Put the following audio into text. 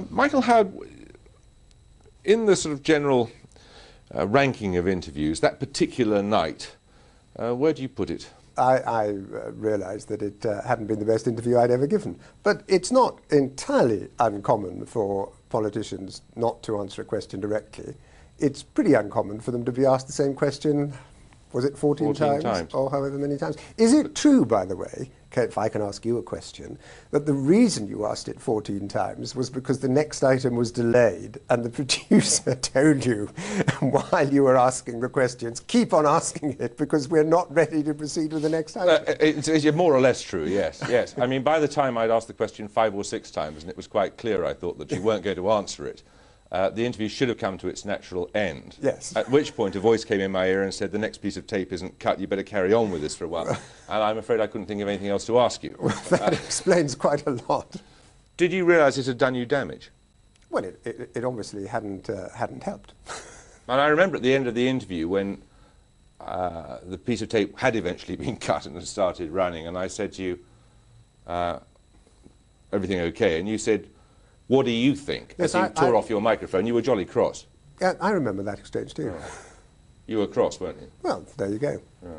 Michael Howard, in the sort of general ranking of interviews, that particular night, where do you put it? I realised that it hadn't been the best interview I'd ever given. But it's not entirely uncommon for politicians not to answer a question directly. It's pretty uncommon for them to be asked the same question, was it 14 times? Or however many times. Is it true, by the way, if I can ask you a question, that the reason you asked it 14 times was because the next item was delayed and the producer told you while you were asking the questions, keep on asking it because we're not ready to proceed with the next item? It's more or less true, yes, yes. I mean, by the time I'd asked the question 5 or 6 times and it was quite clear, I thought, that you weren't going to answer it, the interview should have come to its natural end. Yes. At which point a voice came in my ear and said, the next piece of tape isn't cut, you better carry on with this for a while. And I'm afraid I couldn't think of anything else to ask you. Well, that explains quite a lot. Did you realise it had done you damage? Well, it obviously hadn't helped. And I remember at the end of the interview when the piece of tape had eventually been cut and had started running, and I said to you, everything okay? And you said, what do you think? Yes, as you tore off your microphone. You were jolly cross. Yeah, I remember that exchange too. You were cross, weren't you? Well, there you go. Yeah.